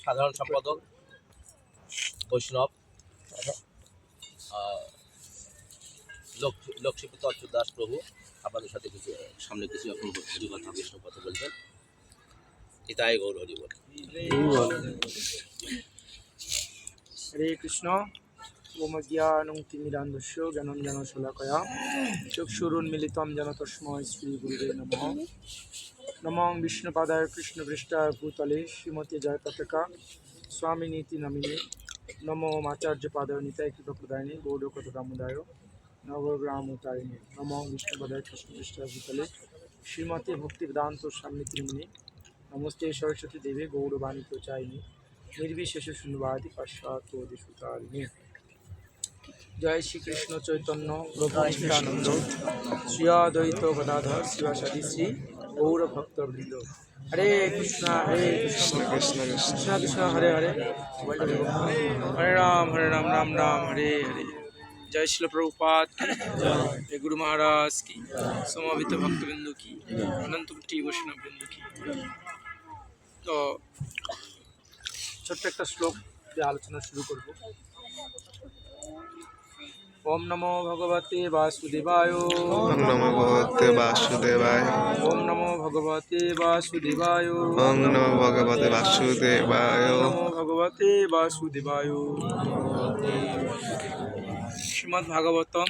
সাধারণ সম্পাদক বৈষ্ণব লক্ষ্মীপতি অচ্যুত দাস প্রভু আপনাদের সাথে কিছু সামনে কিছু এখন হরিকথা বৈষ্ণব কথা বলবেন। ইতাই গৌর হরি বল। হরে কৃষ্ণ। ওম জ্ঞানং তিমিরান্ধস্য জ্ঞানঞ্জন শলাকয়া চক্ষুরুন্মিলিতং যেন তস্मै শ্রী গুরুবে নমঃ। নমঃ বিষ্ণুপাদায় কৃষ্ণপৃষ্ঠায় ভূতলে শ্রীমতী জয়পতাকা স্বামিনীতি নামিনে নমো আচার্যপাদায় নিতাই কৃপপ্রদায়িনী গৌড়কথা দামোদায় নবগ্রামতারিণী নমঃ বিষ্ণুপাদায় কৃষ্ণপৃষ্ঠায় ভূতলে শ্রীমতী ভক্তিবেদান্ত স্বামিনীতি নামিনে নমস্তে সরস্বতী দেবী গৌরবাণী প্রচারিণী নির্বিশেষ শূন্যবাদী পাশ্চাত্য সুতারিণী। জয় শ্রীকৃষ্ণ চৈতন্য প্রভু নিত্যানন্দ শ্রী অদ্বৈত গদাধর শিবাসাদি শ্রী গৌর ভক্তবৃন্দ। হরে কৃষ্ণ কৃষ্ণ কৃষ্ণ হরে হরে হরে রাম রাম রাম হরে হরে। জয় শিল প্রভুপাদ কি জয়, গুরু মহারাজ কি, সমবেত ভক্তবৃন্দ কি, অনন্ত কোটি বৈষ্ণব বৃন্দ কি। তো ছোট্ট একটা শ্লোক দিয়ে আলোচনা শুরু করব। ওম নমো ভগবতে বাসুদেবায়। ওম নমো ভগবতে বাসুদেবায়। ওম নমো ভগবতে বাসুদেবায়। ওম নমো ভগবতে বাসুদেবায়। নমো ভগবতে বাসুদেবায়। শ্রীমদ্ ভাগবতম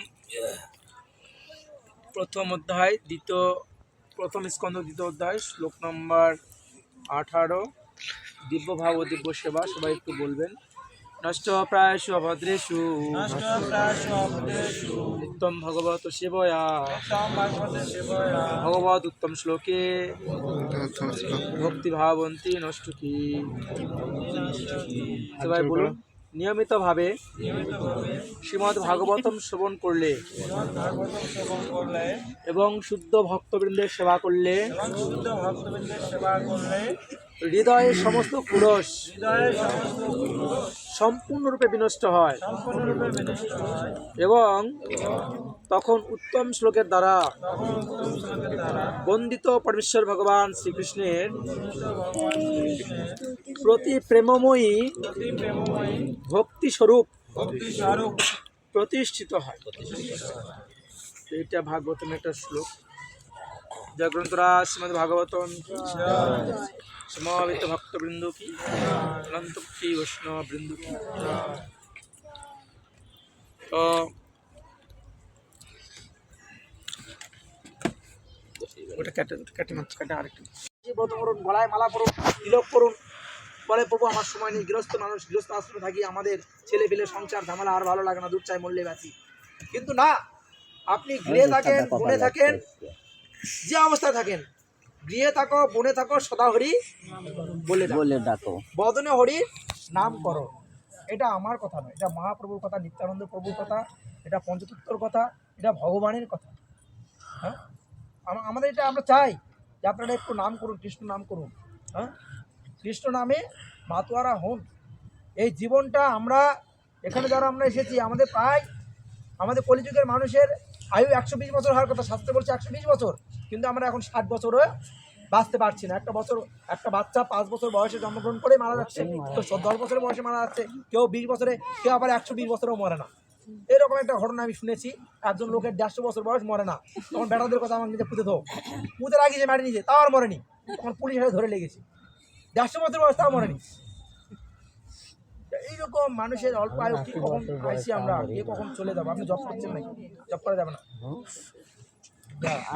প্রথম অধ্যায় প্রথম স্কন্ধ দ্বিতীয় অধ্যায় শ্লোক নম্বর 18 দিব্য ভাব ও দিব্য সেবা। সবাই একটু বলবেন। নষ্ট প্রায়শ অভদ্রেষু নিত্যম ভগবত সেবয়া ভগবত উত্তম শ্লোকে ভক্তি ভাবন্তি নষ্ট কি। সবাই বলুন। নিয়মিতভাবে শ্রীমদ্ ভাগবতম শ্রবণ করলে এবং শুদ্ধ ভক্তবৃন্দের সেবা করলে হৃদয়ের সমস্ত কুলস সম্পূর্ণরূপে বিনষ্ট হয় এবং তখন উত্তম শ্লোকের দ্বারা বন্দিত পরমেশ্বর ভগবান শ্রীকৃষ্ণের প্রতি প্রেমময়ী ভক্তি স্বরূপ প্রতিষ্ঠিত হয়। এটা ভাগবতম একটা শ্লোক। জয় গ্রন্থরাজ শ্রীমদ্ ভাগবতম কি, সমবেত ভক্তবৃন্দ কি, অনন্ত কোটি বৈষ্ণব বৃন্দ কি। তো ওটা কেটে আরেকটু ব্রত করুন, গলায় মালা করুন, তিলক করুন। বলে প্রভু আমার সময় নেই, গৃহস্থ মানুষ, গৃহস্থ আশ্রমে থাকি, আমাদের ছেলে পেলে সংসার ঝামেলা আর ভালো লাগে না, দূর চাই মরলে বাঁচি। কিন্তু না, আপনি গৃহে থাকেন, বনে থাকেন, যে অবস্থায় থাকেন, গৃহে থাকো, বনে থাকো, সদা হরি বলে ডাকো, বদনে হরির নাম করো। এটা আমার কথা নয়, এটা মহাপ্রভুর কথা, নিত্যানন্দ প্রভুর কথা, এটা পঞ্চতত্ত্বর কথা, এটা ভগবানের কথা। হ্যাঁ, আমাদের এটা আমরা চাই যে আপনারা একটু নাম করুন, কৃষ্ণ নাম করুন। হ্যাঁ, কৃষ্ণ নামে মাতোয়ারা হন। এই জীবনটা আমরা এখানে যারা আমরা এসেছি, আমাদের কলিযুগের মানুষের আয়ু 120 বছর হওয়ার কথা, শাস্ত্রে বলছে 120 বছর, কিন্তু আমরা এখন 60 বছরও বাঁচতে পারছি না। একটা বাচ্চা 5 বছর বয়সে জন্মগ্রহণ করে মারা যাচ্ছে, কেউ 10 বছরের বয়সে মারা যাচ্ছে, কেউ 20 বছরে, কেউ আবার 120 বছরেও মরে না। এরকম একটা ঘটনা আমি শুনেছি। একজন লোকের 150 বছর বয়স, মরে না। তখন বেটাদের কথা আমার নিজে পুঁতে রাখিয়েছে, মারি নিজে, তাও আর মরেনি। তখন পুলিশ হাতে ধরে লেগেছে, 150 বছর বয়স, তাও মরেনি। এইরকম মানুষের অল্প আয়ু, কি কখন আইসি আমরা, এ কখন চলে যাবো। আপনি জব করছেন নাকি? জব করা যাবে না।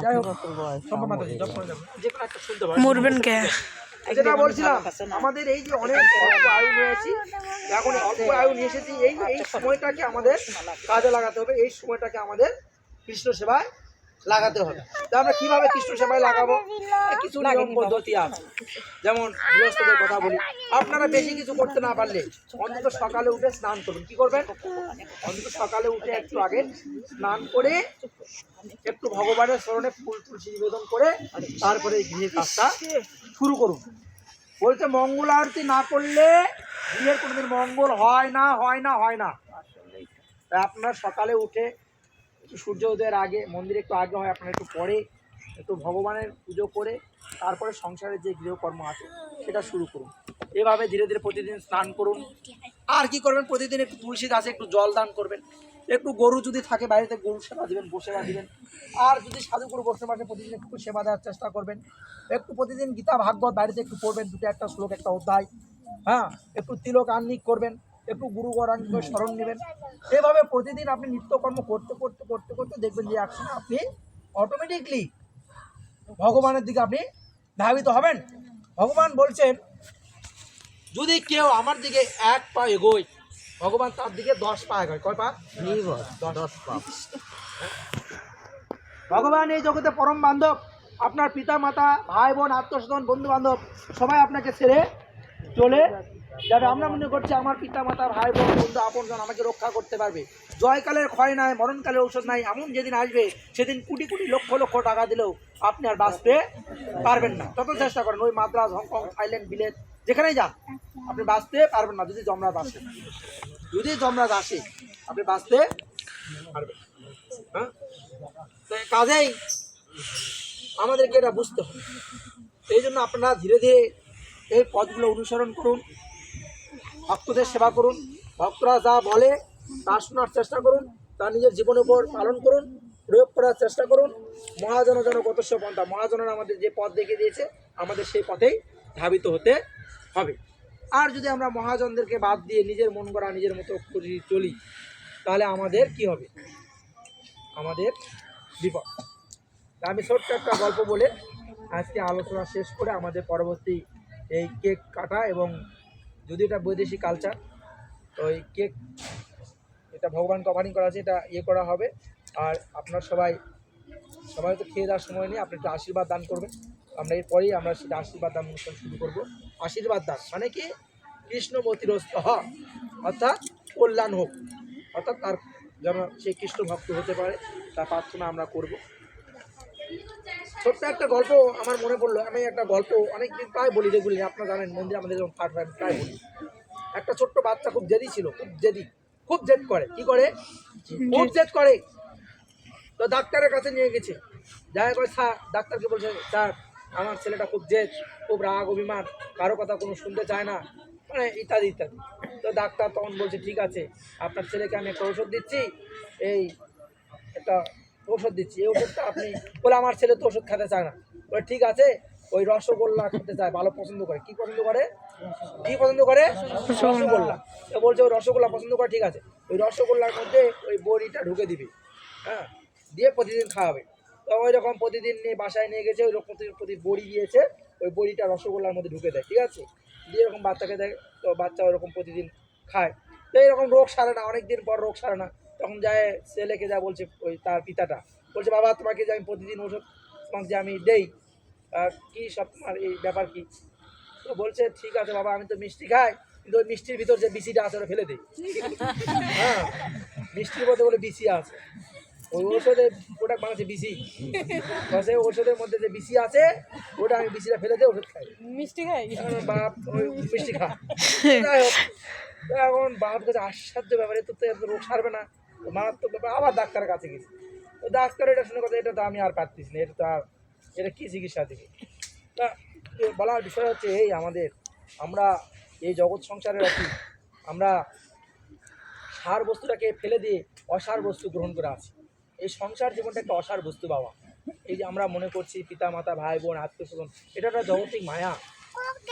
যাই হোক, জব করা যাবে না, যে কোনো একটা শুনতে পারেন। মরবেন কে? যেটা বলছিলাম, আমাদের এই যে অনেক অল্প আয়ু নিয়েছি, এখন অল্প আয়ু নিয়ে এসেছি, এই সময়টাকে আমাদের কাজে লাগাতে হবে। এই সময়টাকে আমাদের কৃষ্ণ সেবায় লাগাতে হবে। তা আমরা কিভাবে কৃষ্ণ সেবায় লাগাবো? কিছু নিয়ম পদ্ধতি আছে। যেমন গৃহস্থদের কথা বলি, আপনারা বেশি কিছু করতে না পারলে অন্তত সকালে উঠে স্নান করুন। কি করবেন? অন্তত সকালে উঠে একটু আগে স্নান করে একটু ভগবানের স্মরণে ফুল তুলসী নিবেদন করে তারপরে গৃহের কাজটা শুরু করুন। বলছে মঙ্গল আরতি না করলে গৃহের কোনোদিন মঙ্গল হয় না। তাই আপনার সকালে উঠে একটু সূর্য উদয়ের আগে, মন্দিরে একটু আগে হয়, আপনার একটু পরে একটু ভগবানের পুজো করে তারপরে সংসারের যে গৃহকর্ম আছে সেটা শুরু করুন। এভাবে ধীরে ধীরে প্রতিদিন স্নান করুন। আর কি করবেন, প্রতিদিন একটু তুলসী গাছে একটু জল দান করবেন, একটু গরু যদি থাকে বাড়িতে গরু সেবা দিবেন, সেবা দিবেন। আর যদি সাধুগুরু বৈষ্ণব আসে প্রতিদিন একটু সেবা দেওয়ার চেষ্টা করবেন। একটু প্রতিদিন গীতা ভাগবত বাড়িতে একটু পড়বেন, দুটো একটা শ্লোক একটা অধ্যায়। হ্যাঁ, একটু তিলক আহ্নিক করবেন, একটু গুরু গৌরাঙ্গ স্মরণ নেবেন। এভাবে প্রতিদিন আপনি নিত্যকর্ম করতে করতে করতে করতে দেখবেন যে একসময় আপনি অটোমেটিকলি ভগবানের দিকে আপনি ধাবিত হবেন। ভগবান বলছেন যদি কেউ আমার দিকে 1 পা এগোয়, ভগবান তার দিকে 10 পা এগোয়। কয় পা? 10 পা। ভগবান এই জগতে পরম বান্ধব। আপনার পিতা মাতা, ভাই বোন, আত্মস্বজন, বন্ধু বান্ধব সবাই আপনাকে ছেড়ে চলে যাবে। আমরা মনে করছি আমার পিতা মাতা, ভাই বোন, বন্ধু আপনজন আমাকে রক্ষা করতে পারবে। জয়কালের ক্ষয় নাই, মরণকালের ঔষধ নাই, এমন যেদিন আসবে সেদিন কোটি কোটি লক্ষ লক্ষ টাকা দিলেও আপনি আর বাঁচতে পারবেন না। যত চেষ্টা করেন, ওই মাদ্রাজ, হংকং, থাইল্যান্ড, বিলেত যেখানেই যান, আপনি বাঁচতে পারবেন না যদি যমরাজ আসে। যদি যমরাজ আসে আপনি বাঁচতে পারবেন। হ্যাঁ, তো কাজেই আমাদেরকে এটা বুঝতে হবে। এই জন্য আপনারা ধীরে ধীরে এই পথগুলো অনুসরণ করুন, ভক্তদের সেবা করুন, ভক্তরা যা বলে তা শোনার চেষ্টা করুন, তা নিজের জীবনের উপর পালন করুন, প্রয়োগ করার চেষ্টা করুন। মহাজন গতস্য পন্থা, মহাজনরা আমাদের যে পথ দেখিয়ে দিয়েছে আমাদের সেই পথেই ধাবিত হতে হবে। আর যদি আমরা মহাজনদেরকে বাদ দিয়ে নিজের মন করা নিজের মতো করে চলি তাহলে আমাদের কি হবে? আমাদের বিপদ। আমি ছোট্ট একটা গল্প বলে আজকে আলোচনা শেষ করে আমাদের পরবর্তী এই কেক কাটা, এবং যদি এটা বৈদেশিক কালচার, তো এই কেক এটা ভগবান কভারিং করা আছে, এটা করা হবে। আর আপনার সবাই তো খেয়ে দেওয়ার সময় নেই, আপনি একটু আশীর্বাদ দান করবেন। আমরা এরপরেই আমরা সেটা আশীর্বাদ দান অনুষ্ঠান শুরু করবো। আশীর্বাদ দান মানে কি? কৃষ্ণমতিরস্ত হ, অর্থাৎ কল্যাণ হোক, অর্থাৎ তার যেন সে কৃষ্ণ ভক্ত হতে পারে তার প্রার্থনা আমরা করব। ছোট্ট একটা গল্প আমার মনে পড়লো। আমি একটা গল্প অনেকদিন প্রায় বলি, যেগুলি আপনারা জানেন মন্দিরে আমাদের যখন পাঠ হয় আমি প্রায় বলি। একটা ছোট্ট বাচ্চা খুব জেদি ছিল, খুব জেদ করে। কি করে? খুব জেদ করে। তো ডাক্তারের কাছে নিয়ে গেছে, যাই করে স্যার, ডাক্তারকে বলছে স্যার আমার ছেলেটা খুব জেদ, খুব রাগ অভিমান, কারো কথা কোনো শুনতে চায় না, মানে ইত্যাদি ইত্যাদি। তো ডাক্তার তখন বলছে ঠিক আছে, আপনার ছেলেকে আমি একটা ওষুধ দিচ্ছি, এই একটা ওষুধ দিচ্ছি, এই ওষুধটা আপনি, বলে আমার ছেলে তো ওষুধ খেতে চায় না। বলে ঠিক আছে, ওই রসগোল্লা খেতে চায়, ভালো পছন্দ করে। কি পছন্দ করে? রসগোল্লা। তো বলছে ওই রসগোল্লা পছন্দ করে, ঠিক আছে, ওই রসগোল্লার মধ্যে ওই বড়িটা ঢুকে দিবি, হ্যাঁ, দিয়ে প্রতিদিন খাওয়াবে। তো ওই রকম প্রতিদিন নিয়ে বাসায় নিয়ে গেছে, ওই রকম প্রতি বড়ি দিয়েছে, ওই বড়িটা রসগোল্লার মধ্যে ঢুকে দেয়, ঠিক আছে, দিয়ে এরকম বাচ্চাকে দেয়। তো বাচ্চা ওইরকম প্রতিদিন খায়। তো এইরকম রোগ সারে না, অনেকদিন পর রোগ সারে না, তখন যায় ছেলেকে যা বলছে, ওই তার পিতাটা বলছে বাবা তোমাকে যে আমি প্রতিদিন ওষুধ তোমাকে যে আমি দেই, কি সব তোমার এই ব্যাপার কি? তো বলছে ঠিক আছে বাবা, আমি তো মিষ্টি খাই, কিন্তু ওই মিষ্টির ভিতর যে বিচিটা আছে ওটা ফেলে দিই। হ্যাঁ, মিষ্টির মধ্যে বলে বিচি আছে, ওই ওষুধে ওটা বানাচ্ছে বিচি, ওষুধের মধ্যে যে বিচি আছে ওটা আমি বিচিটা ফেলে দিয়ে ওষুধ খাই, মিষ্টি খাই। বাপ ওই মিষ্টি খা। যাই হোক, এখন বাপ কাছে আশ্চর্য ব্যাপারে, তো এত রোগ সারবে না, মারাত্মক ব্যাপার। আবার ডাক্তারের কাছে গেছি, তো ডাক্তার এটা শুনে কথা, এটা তো আমি আর পারতেছি না, এটা তো আর এটা কী চিকিৎসা দিবে। তা বলার বিষয় হচ্ছে এই, আমরা এই জগৎ সংসারে আছি, আমরা সার বস্তুটাকে ফেলে দিয়ে অসার বস্তু গ্রহণ করে আছি। এই সংসার জীবনটা একটা অসার বস্তু বাবা। এই যে আমরা মনে করছি পিতা মাতা, ভাই বোন, আত্মীয়স্বজন, এটা একটা জগতিক মায়া।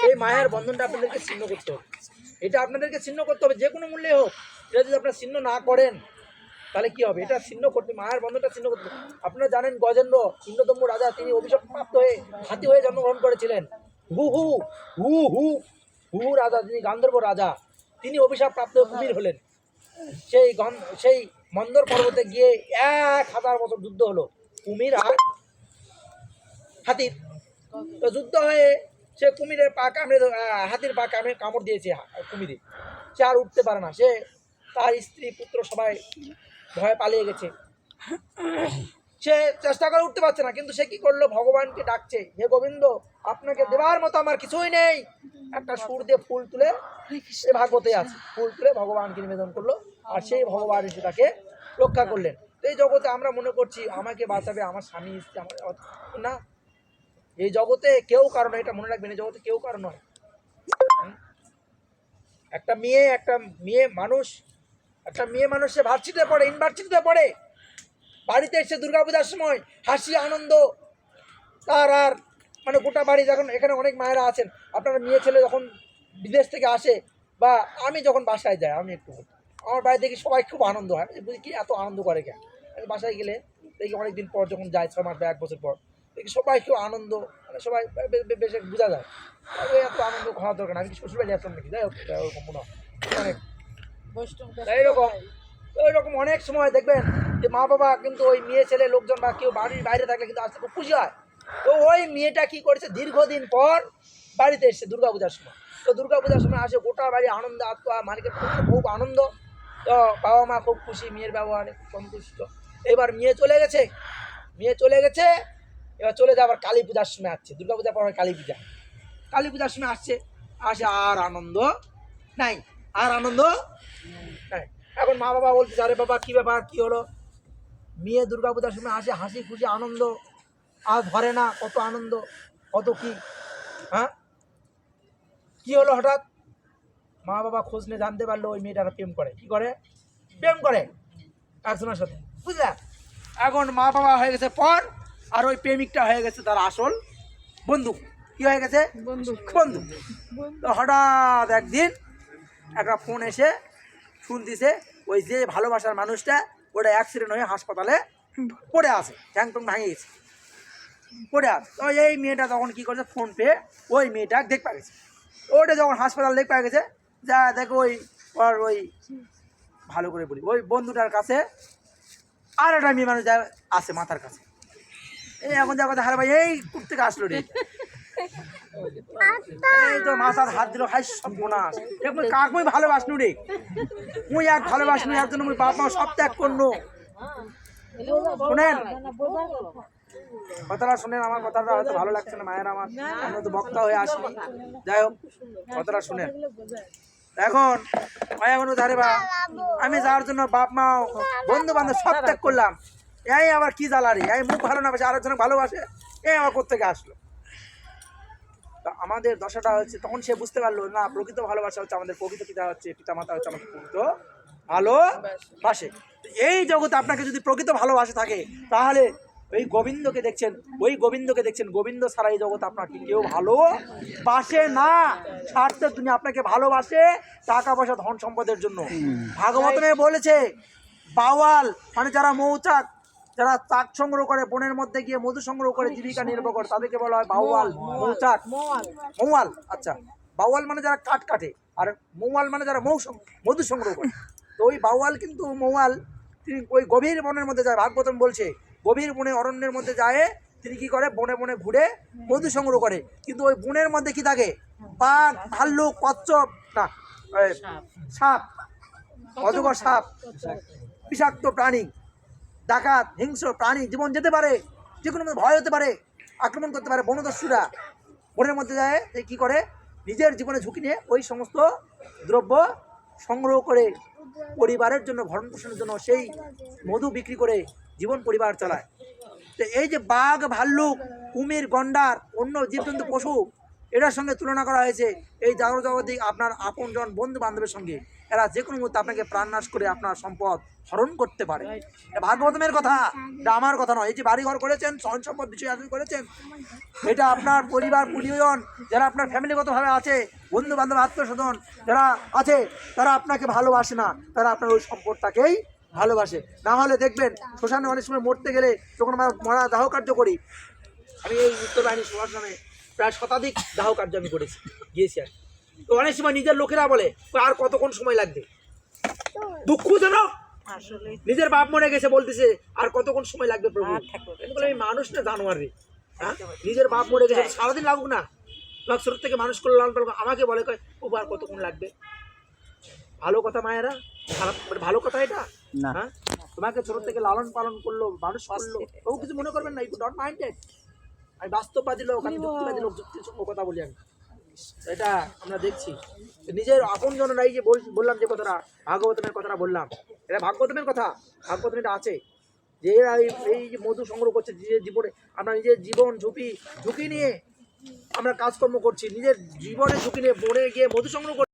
এই মায়ার বন্ধনটা আপনাদেরকে ছিন্ন করতে হবে, এটা আপনাদেরকে ছিন্ন করতে হবে যে কোনো মূল্যে হোক। এটা যদি আপনারা ছিন্ন না করেন তাহলে কি হবে? এটা ছিন্ন করতে, মায়ের বন্ধনটা ছিন্ন করতে। আপনারা জানেন গজেন্দ্র, ইন্দ্রদম্য রাজা, তিনি অভিশাপপ্রাপ্ত হয়ে হাতি হয়ে জন্মগ্রহণ করেছিলেন। হু হু হু হু হু রাজা, তিনি গান্ধর্ব রাজা, তিনি অভিশাপপ্রাপ্ত হয়ে কুমির হলেন। সেই মন্দর পর্বতে গিয়ে 1000 বছর যুদ্ধ হলো কুমির আর হাতির। তো যুদ্ধ হয়ে সে কুমিরের পা কামড়ে, হাতির পা কামড় দিয়েছে কুমিরে, সে আর উঠতে পারে না। সে, তার স্ত্রী পুত্র সবাই ভয়ে পালিয়ে গেছে, সে চেষ্টা করে উঠতে পারছে না। কিন্তু সে কি করলো? ভগবানকে ডাকছে, হে গোবিন্দ, আপনাকে দেওয়ার মতো আমার কিছুই নেই। একটা সুর দিয়ে ফুল তুলে, সে ভাগবতে আছে, ফুল তুলে ভগবানকে নিবেদন করলো, আর সেই ভগবান এসে তাকে রক্ষা করলেন। তো এই জগতে আমরা মনে করছি আমাকে বাঁচাবে আমার স্বামী, স্ত্রী, আমার না, এই জগতে কেউ কারণ, এটা মনে রাখবেন, এই জগতে কেউ কারণ নয়। একটা মেয়ে মানুষ সে ভার্সিটিতে পড়ে, ইউনিভার্সিটিতে পড়ে, বাড়িতে এসে দুর্গাপূজার সময় হাসি আনন্দ তার আর মানে গোটা বাড়ি। যখন এখানে অনেক মায়েরা আছেন, আপনার মেয়ে ছেলে যখন বিদেশ থেকে আসে বা আমি যখন বাসায় যাই, আমি একটু আমার বাড়ি দেখি সবাই খুব আনন্দ হয়, বুঝি কি এত আনন্দ করে কেন। আমি বাসায় গেলে দেখি অনেক দিন পর যখন যাই, 6 মাস বা 1 বছর পর, দেখি সবাই খুব আনন্দ, মানে সবাই বেশ বোঝা যায় এত আনন্দ হওয়ার দরকার না। আমি কি শ্বশুরবাড়ি আসলাম নাকি, যাই হোক ওরকম মনে হয় অনেক এইরকম অনেক সময় দেখবেন যে মা বাবা কিন্তু ওই মেয়ে ছেলে লোকজন বা কেউ বাড়ির বাইরে থাকলে কিন্তু আসতে খুব খুশি হয়। তো ওই মেয়েটা কি করেছে, দীর্ঘদিন পর বাড়িতে এসছে দুর্গাপূজার সময়। তো দুর্গাপূজার সময় আসে, গোটা বাড়ি আনন্দ আত্মা মার্কেট খুব আনন্দ। তো বাবা মা খুব খুশি, মেয়ের ব্যবহারে খুব সন্তুষ্ট। এবার মেয়ে চলে গেছে, এবার চলে যাবার কালী পূজার সময় আসছে, দুর্গাপূজার পর কালী পূজার সময় আসে আর আনন্দ নাই। এখন মা বাবা বলছে, আরে বাবা কি ব্যাপার, কি হলো? মেয়ে দুর্গাপূজার সময় আসে, হাসি খুশি আনন্দ আর ধরে না, কত আনন্দ কত কি, হ্যাঁ কি হলো হঠাৎ? মা বাবা খোঁজ নিয়ে জানতে পারলো ওই মেয়েটারা প্রেম করে একজনের সাথে, বুঝলে? এখন মা বাবা হয়ে গেছে পর, আর ওই প্রেমিকটা হয়ে গেছে তার আসল বন্ধু। কি হয়ে গেছে? বন্ধু। তো হঠাৎ একদিন একটা ফোন এসে শুনতেছে ওই যে ভালোবাসার মানুষটা ওটা অ্যাক্সিডেন্ট হয়ে হাসপাতালে পড়ে আছে, ঠ্যাং টং ভাঙে গেছে, পড়ে আছে। তো এই মেয়েটা তখন কী করেছে, ফোন পেয়ে ওই মেয়েটা দেখতে গেছে। ওটা যখন হাসপাতাল দেখতে গেছে, যা দেখো ওই ভালো করে বলি, ওই বন্ধুটার কাছে আর একটা মেয়ে মানুষ যা আছে মাথার কাছে। এই এখন যা কথা, হারে ভাই এই কুট থেকে আসলো রে, এই তো মাথার হাত দিল, হাই সব বোনাস এখন কাক মুই ভালোবাসনু রে, মুই এক ভালোবাসনু, এর জন্য মুই বাপ মা সব ত্যাগ করলো। শোনেন কথাটা, শোনেন আমার কথাটা হয়তো ভালো লাগছে না মায়ের, আমার আমরা তো বক্তা হয়ে আসিনি, যাই হোক কথাটা শুনেন। এখন ধারে বা আমি যাওয়ার জন্য বাপ মা বন্ধু বান্ধব সব ত্যাগ করলাম, এই আবার কি জ্বালারি, এই মুখ ভালো না বাসে আরেকজন ভালোবাসে, এই আমার কোথেকে আসলো? আমাদের দশাটা হচ্ছে তখন সে বুঝতে পারলো না, প্রকৃত ভালোবাসা হচ্ছে আমাদের প্রকৃত পিতা হচ্ছে, পিতা মাতা হচ্ছে আমাদের প্রকৃত ভালোবাসে। এই জগতে আপনাকে যদি প্রকৃত ভালোবাসা থাকে, তাহলে ওই গোবিন্দকে দেখছেন, গোবিন্দ ছাড়া এই জগতে আপনাকে কেউ ভালোবাসে না। স্বার্থের তুমি আপনাকে ভালোবাসে টাকা পয়সা ধন সম্পদের জন্য। ভাগবতমে বলেছে, বাওয়াল মানে যারা মৌচাক, যারা চাক সংগ্রহ করে, বনের মধ্যে গিয়ে মধু সংগ্রহ করে জীবিকা নির্বাহ করে, তাদেরকে বলা হয় বাওয়াল, মৌচাক, মৌয়াল। আচ্ছা, বাওয়াল মানে যারা কাঠ কাটে, আর মৌয়াল মানে যারা মধু সংগ্রহ করে। তো ওই বাওয়াল কিন্তু মৌয়াল তিনি ওই গভীর বনের মধ্যে যায়, ভাগবতম বলছে গভীর বনে অরণ্যের মধ্যে যায়, তিনি কি করে বনে বনে ঘুরে মধু সংগ্রহ করে। কিন্তু ওই বনের মধ্যে কি থাকে, বাঘ, ভাল্লুক, কচ্ছপ, না সাপ, অজগর সাপ, বিষাক্ত প্রাণী, ডাকাত, হিংস্র প্রাণী, জীবন যেতে পারে, যে কোনো ভয় হতে পারে, আক্রমণ করতে পারে। বনদস্যুরা বনের মধ্যে যায়, কি করে নিজের জীবনে ঝুঁকি নিয়ে ওই সমস্ত দ্রব্য সংগ্রহ করে পরিবারের জন্য, ভরণ পোষণের জন্য সেই মধু বিক্রি করে জীবন পরিবার চালায়। তো এই যে বাঘ, ভাল্লুক, কুমির, গন্ডার, অন্য জীবজন্তু, পশু, এটার সঙ্গে তুলনা করা হয়েছে এই জগৎ আপনার আপনজন বন্ধু বান্ধবের সঙ্গে। এরা যে কোনো মুহূর্তে আপনাকে প্রাণনাশ করে আপনার সম্পদ হরণ করতে পারে। ভাগবতমের কথা, এটা আমার কথা নয়। এই যে বাড়িঘর করেছেন, সহন সম্পদ বিষয় আসন করেছেন, এটা আপনার পরিবার পরিজন যারা আপনার ফ্যামিলিগতভাবে আছে, বন্ধু বান্ধব আত্মীয় স্বজন যারা আছে, তারা আপনাকে ভালোবাসে না, তারা আপনার ওই সম্পদটাকেই ভালোবাসে। না হলে দেখবেন শ্মশানে অনেক সময় মরতে গেলে যখন আমরা মরা দাহ কার্য করি, আমি এই উত্তর বাহিনী শ্মশানে প্রায় শতাধিক দাহ কার্য আমি করেছি, গিয়েছি। আর তো অনেক সময় নিজের লোকেরা বলে আর কতক্ষণ সময় লাগবে, দুঃখজনক, নিজের বাপ মরে গেছে বলতেছে আর কতক্ষণ সময় লাগবে প্রভু। আমি মানুষটা জানোয়ার রে, হ্যাঁ নিজের বাপ মরে গেছে, সারাদিন লাগুক না, ছোট থেকে মানুষ করলো, লালন পালন, আমাকে বলে প্রভু আর কতক্ষণ লাগবে। ভালো কথা মায়েরা, খারাপ ভালো কথা এটা না। হ্যাঁ তোমাকে ছোট থেকে লালন পালন করলো, মানুষ করলো, ও কিছু মনে করবেন না, ইউ ডট মাইন্ডেড। আমি বাস্তববাদী লোক, আমি যুক্তিবাদী লোক, যুক্তির কথা বলি আমি, এটা আমরা দেখছি। নিজের আপন জনরা, এই যে বললাম যে কথাটা, ভাগবতমের কথাটা বললাম, এটা ভাগবতমের কথা, ভাগবতম এটা আছে যে এরা এই যে মধু সংগ্রহ করছে নিজের জীবনে, আমরা নিজের জীবন ঝুঁকি নিয়ে আমরা কাজকর্ম করছি, নিজের জীবনে ঝুঁকি নিয়ে বনে গিয়ে মধু সংগ্রহ করছি।